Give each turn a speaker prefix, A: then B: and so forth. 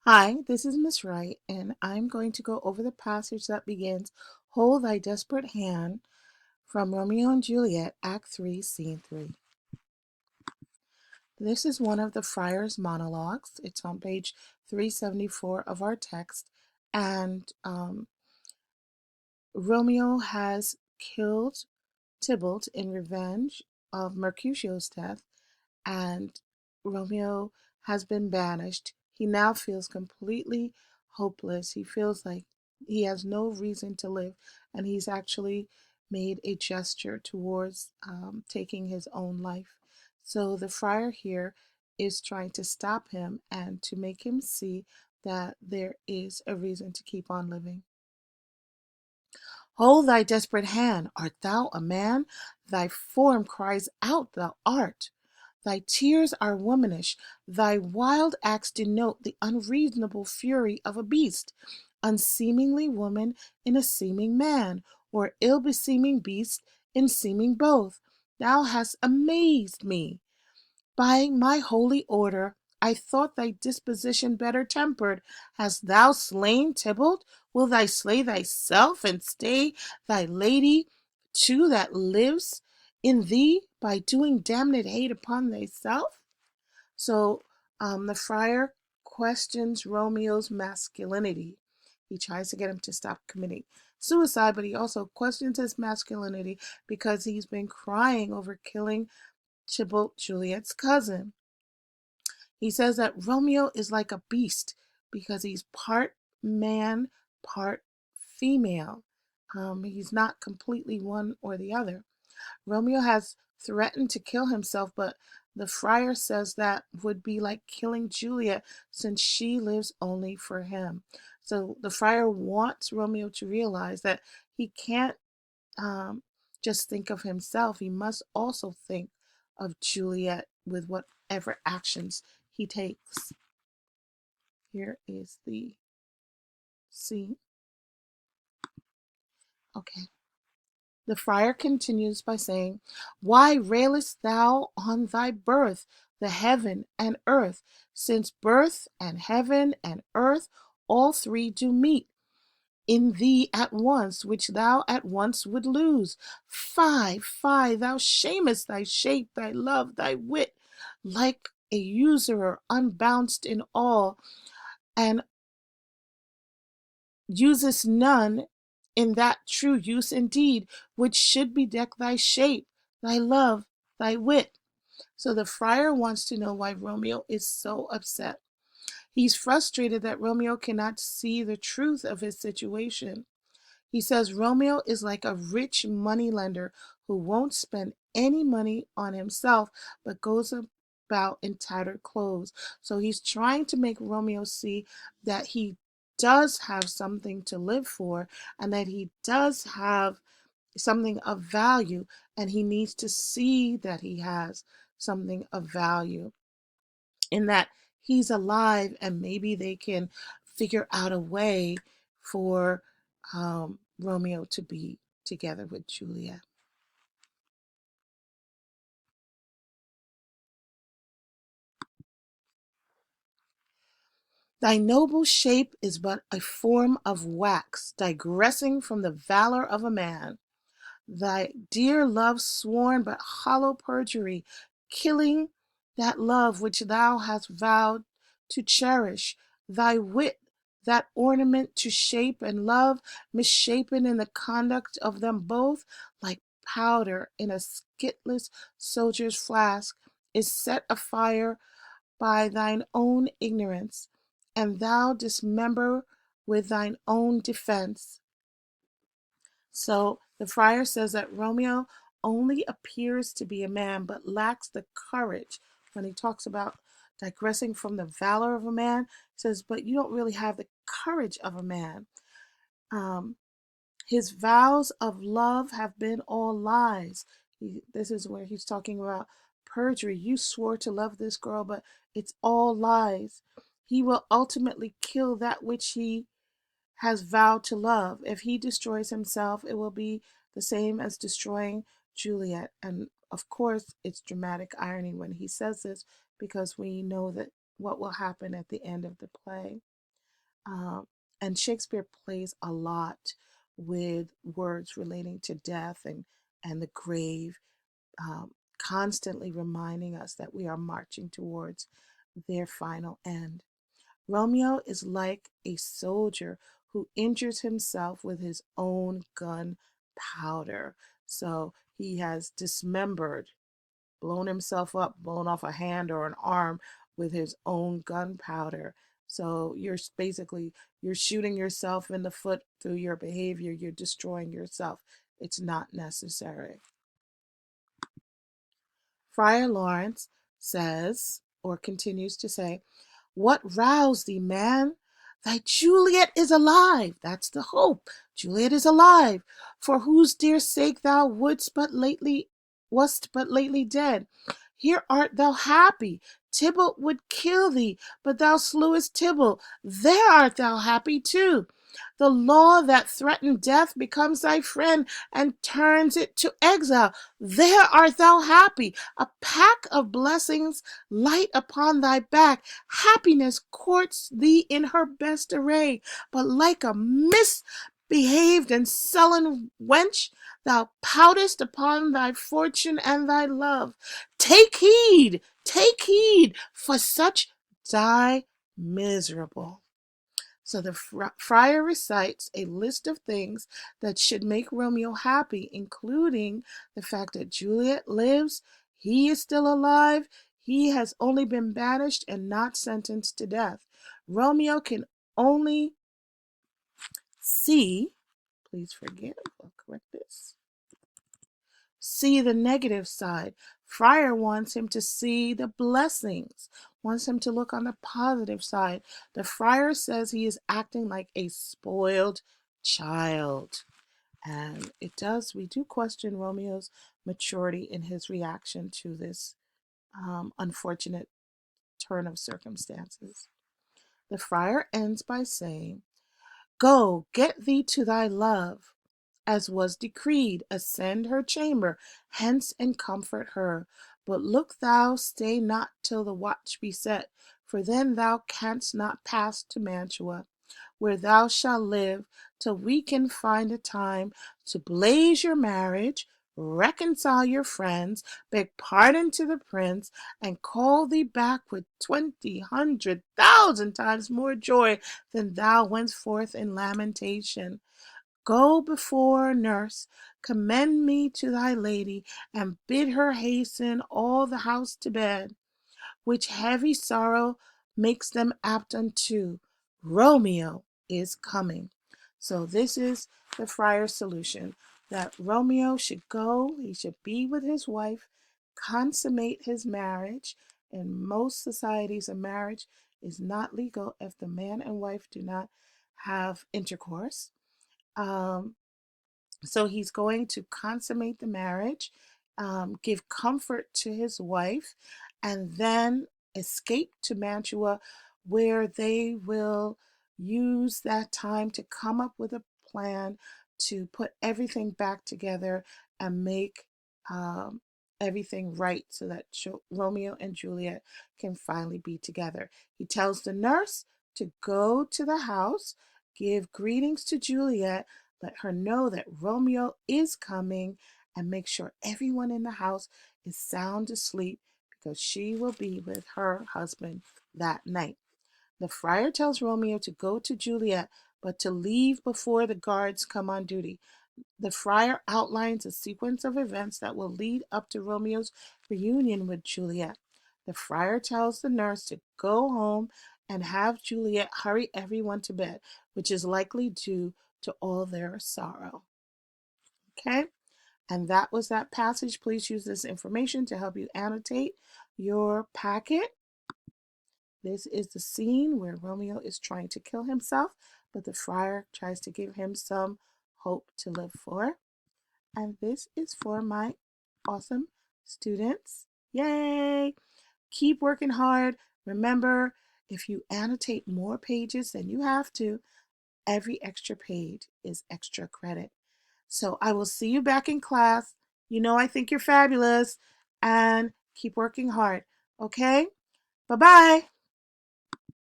A: Hi, this is Miss Wright, and I'm going to go over the passage that begins, Hold thy desperate hand, from Romeo and Juliet, Act 3, Scene 3. This is one of the friar's monologues. It's on page 374 of our text, and Romeo has killed Tybalt in revenge of Mercutio's death, and Romeo has been banished. He now feels completely hopeless. He feels like he has no reason to live, and he's actually made a gesture towards taking his own life. So the friar here is trying to stop him and to make him see that there is a reason to keep on living. Hold thy desperate hand. Art thou a man? Thy form cries out thou art. Thy tears are womanish. Thy wild acts denote the unreasonable fury of a beast, unseemingly woman in a seeming man, or ill-beseeming beast in seeming both. Thou hast amazed me. By my holy order, I thought thy disposition better tempered. Hast thou slain Tybalt? Will thou slay thyself, and stay thy lady too that lives in thee by doing damned hate upon thyself? So the friar questions Romeo's masculinity. He tries to get him to stop committing suicide, but he also questions his masculinity because he's been crying over killing Tybalt, Juliet's cousin. He says that Romeo is like a beast because he's part man, part female. He's not completely one or the other. Romeo has threatened to kill himself, but the friar says that would be like killing Juliet since she lives only for him. So the friar wants Romeo to realize that he can't um, just think of himself. He must also think of Juliet with whatever actions he takes. Here is the scene. Okay. The friar continues by saying, Why railest thou on thy birth, the heaven and earth, since birth and heaven and earth all three do meet in thee at once, which thou at once would lose? Fie, fie, thou shamest thy shape, thy love, thy wit, like a usurer unbounced in all, and usest none in that true use indeed, which should bedeck thy shape, thy love, thy wit. So the friar wants to know why Romeo is so upset. He's frustrated that Romeo cannot see the truth of his situation. He says Romeo is like a rich moneylender who won't spend any money on himself but goes about in tattered clothes. So he's trying to make Romeo see that he does have something to live for and that he does have something of value, and he needs to see that he has something of value in that he's alive, and maybe they can figure out a way for Romeo to be together with Juliet. Thy noble shape is but a form of wax, digressing from the valor of a man. Thy dear love sworn but hollow perjury, killing that love which thou hast vowed to cherish. Thy wit, that ornament to shape and love, misshapen in the conduct of them both, like powder in a skitless soldier's flask, is set afire by thine own ignorance, and thou dismember with thine own defense. So the friar says that Romeo only appears to be a man but lacks the courage. When he talks about digressing from the valor of a man, he says, but you don't really have the courage of a man. Um, his vows of love have been all lies. This is where he's talking about perjury. You swore to love this girl, but it's all lies. He will ultimately kill that which he has vowed to love. If he destroys himself, it will be the same as destroying Juliet. And of course, it's dramatic irony when he says this because we know that what will happen at the end of the play. Um, and Shakespeare plays a lot with words relating to death and the grave, constantly reminding us that we are marching towards their final end. Romeo is like a soldier who injures himself with his own gunpowder. So he has dismembered, blown himself up, blown off a hand or an arm with his own gunpowder. So you're shooting yourself in the foot through your behavior. You're destroying yourself. It's not necessary. Friar Lawrence says, or continues to say, "What roused thee, man? Thy Juliet is alive." That's the hope. Juliet is alive, for whose dear sake thou wast but lately dead. Here art thou happy. Tybalt would kill thee, but thou slewest Tybalt. There art thou happy too. The law that threatened death becomes thy friend and turns it to exile. There art thou happy. A pack of blessings light upon thy back. Happiness courts thee in her best array, but like a misbehaved and sullen wench, thou poutest upon thy fortune and thy love. Take heed, for such die miserable. So the friar recites a list of things that should make Romeo happy, including the fact that Juliet lives, he is still alive, he has only been banished and not sentenced to death. Romeo can only see, please forgive, I'll correct this, see the negative side. Friar wants him to see the blessings, wants him to look on the positive side. The friar says he is acting like a spoiled child. And we do question Romeo's maturity in his reaction to this unfortunate turn of circumstances. The friar ends by saying, "Go, get thee to thy love, as was decreed, ascend her chamber, hence and comfort her. But look thou stay not till the watch be set, for then thou canst not pass to Mantua, where thou shalt live till we can find a time to blaze your marriage, reconcile your friends, beg pardon to the prince, and call thee back with 20,100,000 times more joy than thou wentst forth in lamentation. Go before nurse, commend me to thy lady, and bid her hasten all the house to bed, which heavy sorrow makes them apt unto. Romeo is coming." So this is the friar's solution, that Romeo should go, he should be with his wife, consummate his marriage. In most societies, a marriage is not legal if the man and wife do not have intercourse. Um, so he's going to consummate the marriage, give comfort to his wife, and then escape to Mantua, where they will use that time to come up with a plan to put everything back together and make um, everything right so that Romeo and Juliet can finally be together. He tells the nurse to go to the house, give greetings to Juliet, let her know that Romeo is coming, and make sure everyone in the house is sound asleep, because she will be with her husband that night. The friar tells Romeo to go to Juliet, but to leave before the guards come on duty. The friar outlines a sequence of events that will lead up to Romeo's reunion with Juliet. The friar tells the nurse to go home and have Juliet hurry everyone to bed, which is likely due to all their sorrow. Okay? And that was that passage. Please use this information to help you annotate your packet. This is the scene where Romeo is trying to kill himself, but the friar tries to give him some hope to live for. And this is for my awesome students. Yay! Keep working hard. Remember, if you annotate more pages than you have to, every extra page is extra credit. So I will see you back in class. You know I think you're fabulous, and keep working hard. Okay? Bye-bye.